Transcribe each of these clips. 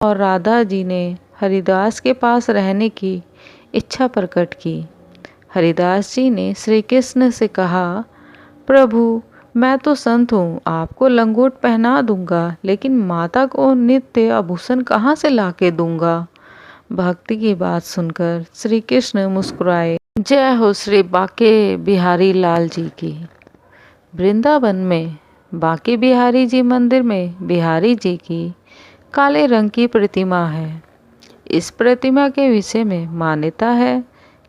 और राधा जी ने हरिदास के पास रहने की इच्छा प्रकट की। हरिदास जी ने श्री कृष्ण से कहा, प्रभु मैं तो संत हूँ, आपको लंगोट पहना दूंगा, लेकिन माता को नित्य आभूषण कहाँ से लाके दूंगा। भक्ति की बात सुनकर श्री कृष्ण मुस्कुराए। जय हो श्री बाके बिहारी लाल जी की। वृंदावन में बाके बिहारी जी मंदिर में बिहारी जी की काले रंग की प्रतिमा है। इस प्रतिमा के विषय में मान्यता है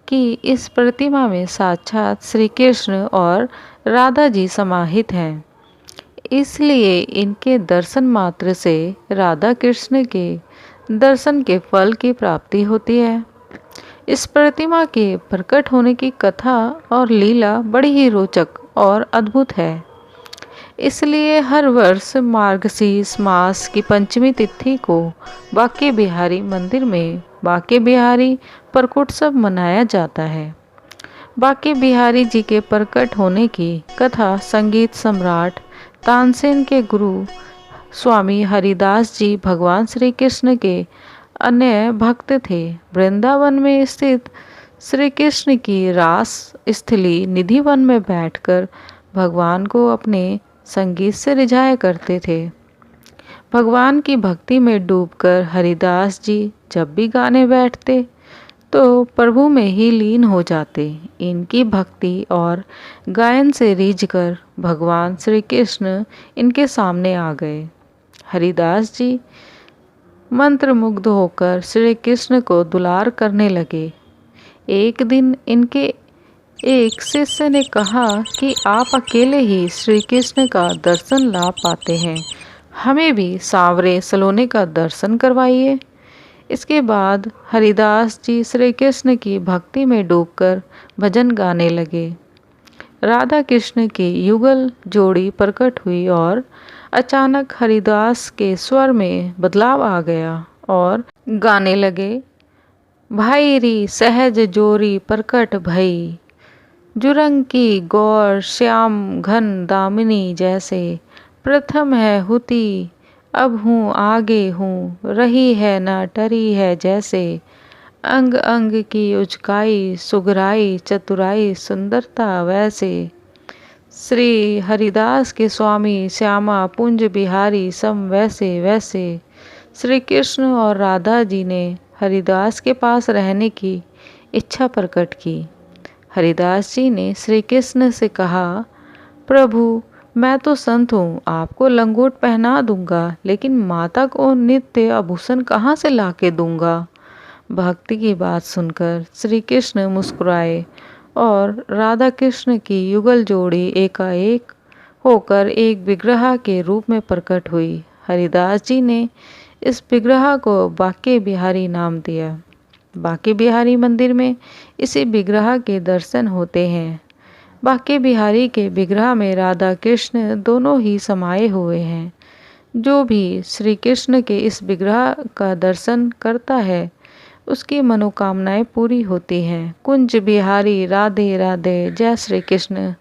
कि इस प्रतिमा में साक्षात श्री कृष्ण और राधा जी समाहित हैं। इसलिए इनके दर्शन मात्र से राधा कृष्ण के दर्शन के फल की प्राप्ति होती है। इस प्रतिमा के प्रकट होने की कथा और लीला बड़ी ही रोचक और अद्भुत है। इसलिए हर वर्ष मार्गशीर्ष मास की पंचमी तिथि को बाके बिहारी मंदिर में बाके बिहारी प्रकटोत्सव मनाया जाता है। बाके बिहारी जी के प्रकट होने की कथा संगीत सम्राट तानसेन के गुरु स्वामी हरिदास जी भगवान श्री कृष्ण के अन्य भक्त थे। वृंदावन में स्थित श्री कृष्ण की रास स्थली निधिवन में बैठकर भगवान को अपने संगीत से रिझाया करते थे। भगवान की भक्ति में डूबकर हरिदास जी जब भी गाने बैठते तो प्रभु में ही लीन हो जाते। इनकी भक्ति और गायन से रीझकर भगवान श्री कृष्ण इनके सामने आ गए। हरिदास जी मंत्रमुग्ध होकर श्री कृष्ण को दुलार करने लगे। एक दिन इनके एक शिष्य ने कहा कि आप अकेले ही श्री कृष्ण का दर्शन ला पाते हैं, हमें भी सांवरे सलोने का दर्शन करवाइए। इसके बाद हरिदास जी श्री कृष्ण की भक्ति में डूबकर भजन गाने लगे। राधा कृष्ण की युगल जोड़ी प्रकट हुई और अचानक हरिदास के स्वर में बदलाव आ गया और गाने लगे, भाई री सहज जोरी प्रकट भई, जुरंग की गौर श्याम घन दामिनी जैसे, प्रथम है हुती अब हूँ आगे हूँ, रही है न टरी है जैसे, अंग अंग की उचकाई सुगराई चतुराई सुंदरता वैसे। श्री हरिदास के स्वामी श्यामा पुंज बिहारी सम वैसे वैसे। श्री कृष्ण और राधा जी ने हरिदास के पास रहने की इच्छा प्रकट की। हरिदास जी ने श्री कृष्ण से कहा, प्रभु मैं तो संत हूँ, आपको लंगोट पहना दूंगा, लेकिन माता को नित्य आभूषण कहाँ से लाके दूंगा। भक्ति की बात सुनकर श्री कृष्ण मुस्कुराए और राधा कृष्ण की युगल जोड़ी एकाएक होकर एक विग्रह के रूप में प्रकट हुई। हरिदास जी ने इस विग्रह को बाके बिहारी नाम दिया। बाके बिहारी मंदिर में इसी विग्रह के दर्शन होते हैं। बाके बिहारी के विग्रह में राधा कृष्ण दोनों ही समाये हुए हैं। जो भी श्री कृष्ण के इस विग्रह का दर्शन करता है उसकी मनोकामनाएं पूरी होती हैं। कुंज बिहारी राधे राधे। जय श्री कृष्ण।